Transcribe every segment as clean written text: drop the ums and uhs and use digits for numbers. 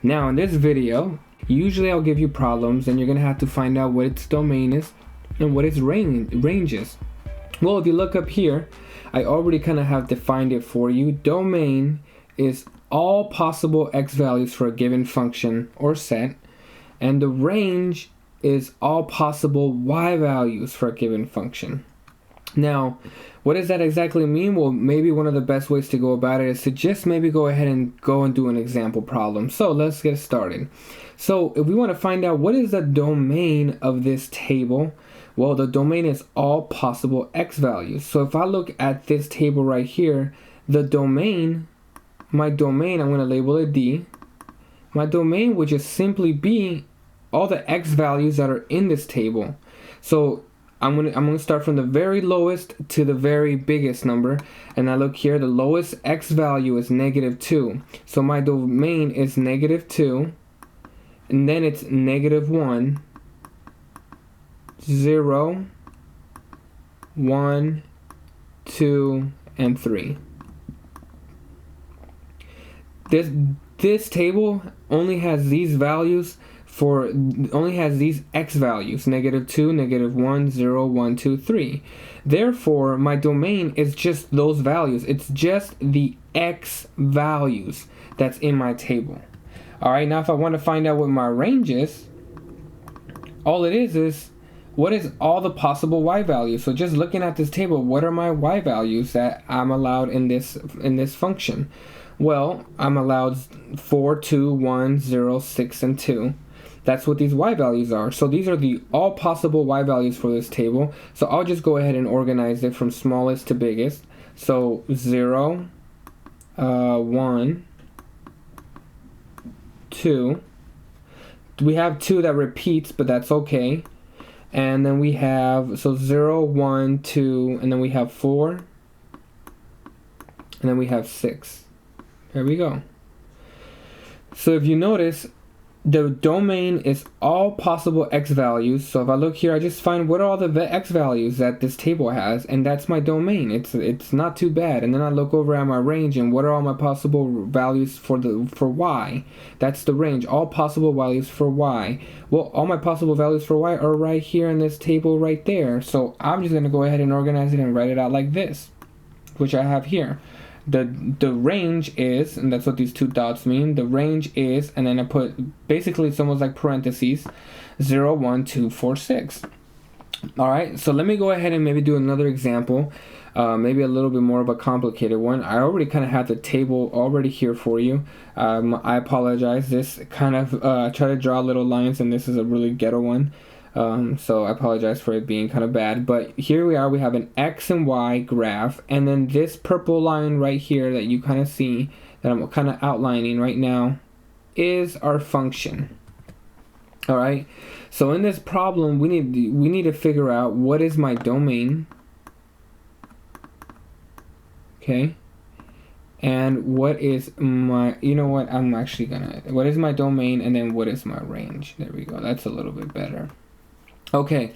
Now in this video, usually I'll give you problems and you're gonna have to find out what its domain is and what its range is. Well, if you look up here, I already kind of have defined it for you. Domain is all possible x values for a given function or set, and the range is all possible y values for a given function. Now, what does that exactly mean? Well, maybe one of the best ways to go about it is to just maybe go ahead and do an example problem. So let's get started. So if we want to find out what is the domain of this table, well, the domain is all possible x values. So if I look at this table right here, the domain, my domain, I'm going to label it D. My domain would just simply be all the x values that are in this table. So I'm gonna start from the very lowest to the very biggest number, and I look here, the lowest x value is -2. So my domain is -2, and then it's -1, 0, 1, 2, and 3. This table only has these values only has these x values, -2, -1, 0, 1, 2, 3. Therefore, my domain is just those values. It's just the x values that's in my table. All right, now if I want to find out what my range is, all it is what is all the possible y values. So just looking at this table, what are my y values that I'm allowed in this function? Well, I'm allowed 4, 2, 1, 0, 6, and 2. That's what these y values are. So these are the all possible y values for this table. So I'll just go ahead and organize it from smallest to biggest. So 0, 1, 2. We have 2 that repeats, but that's okay. And then we have, so 0, 1, 2, and then we have 4. And then we have 6. There we go. So if you notice, the domain is all possible x values. So if I look here, I just find what are all the x values that this table has, and that's my domain. It's not too bad. And then I look over at my range, and what are all my possible values for y? That's the range, all possible values for y. Well, all my possible values for y are right here in this table right there. So I'm just gonna go ahead and organize it and write it out like this, which I have here. The range is, and that's what these 2 dots mean, the range is, and then I put, basically it's almost like parentheses, 0, 1, 2, 4, 6. Alright, so let me go ahead and maybe do another example, maybe a little bit more of a complicated one. I already kind of have the table already here for you. I apologize, this kind of, try to draw little lines, and this is a really ghetto one. So I apologize for it being kind of bad, but here we are, we have an x and y graph, and then this purple line right here that you kind of see, that I'm kind of outlining right now, is our function. Alright, so in this problem, we need to figure out what is my domain, okay, and what is my, you know what, what is my domain, and then what is my range. There we go, that's a little bit better. Okay,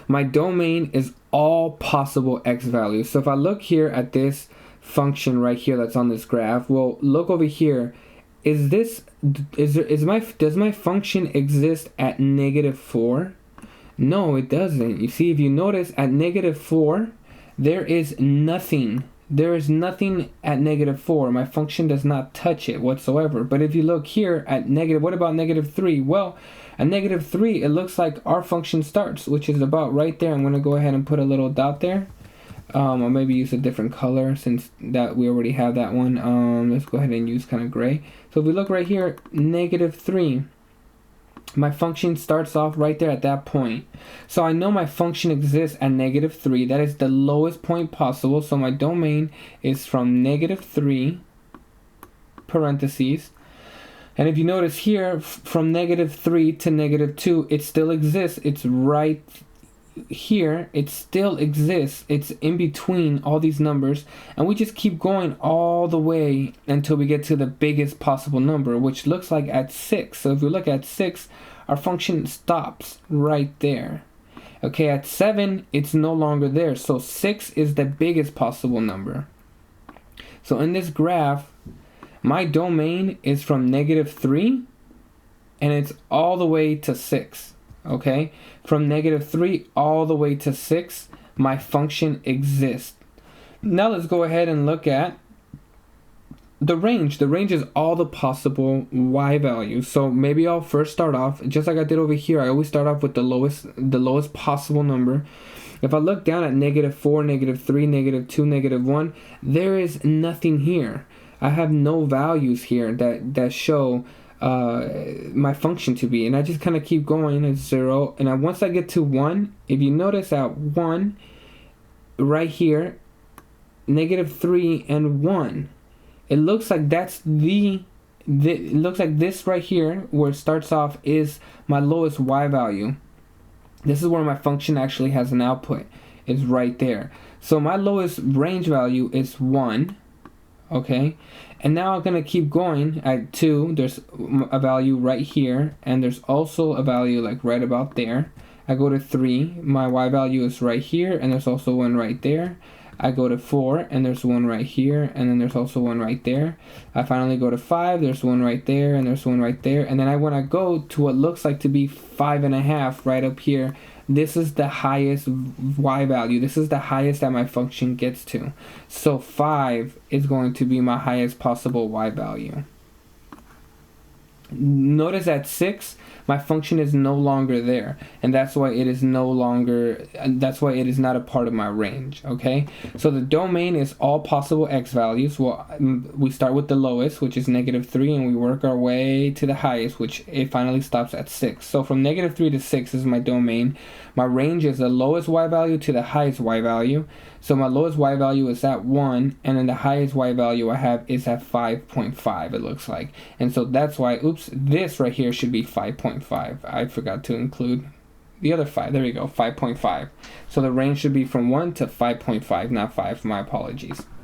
my domain is all possible x values. So if I look here at this function right here that's on this graph, well, look over here. Does my function exist at -4? No, it doesn't. You see, if you notice, at -4, there is nothing. There is nothing at -4. My function does not touch it whatsoever. But if you look here at what about -3? Well, at -3, it looks like our function starts, which is about right there. I'm going to go ahead and put a little dot there. Or maybe use a different color since that we already have that one. Let's go ahead and use kind of gray. So if we look right here, -3. My function starts off right there at that point. So I know my function exists at -3. That is the lowest point possible. So my domain is from -3, parentheses. And if you notice here, from -3 to -2, it still exists. It's right here. It still exists. It's in between all these numbers. And we just keep going all the way until we get to the biggest possible number, which looks like at 6. So if we look at 6, our function stops right there. Okay, at 7, it's no longer there. So 6 is the biggest possible number. So in this graph, my domain is from -3 and it's all the way to 6. Okay, from -3 all the way to 6, my function exists. Now let's go ahead and look at the range. The range is all the possible y values. So maybe I'll first start off just like I did over here. I always start off with the lowest possible number. If I look down at -4, -3, -2, -1, there is nothing here. I have no values here that show my function to be, and I just kind of keep going at 0, and once I get to 1, if you notice at 1 right here, -3 and 1, it looks like it looks like this right here where it starts off is my lowest y value. This is where my function actually has an output. It's right there. So my lowest range value is 1. Okay, and now I'm gonna keep going at 2. There's a value right here, and there's also a value like right about there. I go to 3, my y value is right here, and there's also one right there. I go to 4, and there's one right here, and then there's also one right there. I finally go to 5, there's one right there, and there's one right there. And then when I go to what looks like to be 5.5 right up here, this is the highest y value. This is the highest that my function gets to. So 5 is going to be my highest possible y value. Notice at 6, my function is no longer there, and that's why it is not a part of my range. Okay, so the domain is all possible x values. Well, we start with the lowest, which is -3, and we work our way to the highest, which it finally stops at 6. So from -3 to 6 is my domain. My range is the lowest y value to the highest y value. So my lowest y value is at 1, and then the highest y value I have is at 5.5, it looks like. And so that's why, this right here should be 5.5. I forgot to include the other 5. There we go, 5.5. So the range should be from 1 to 5.5, not 5. My apologies.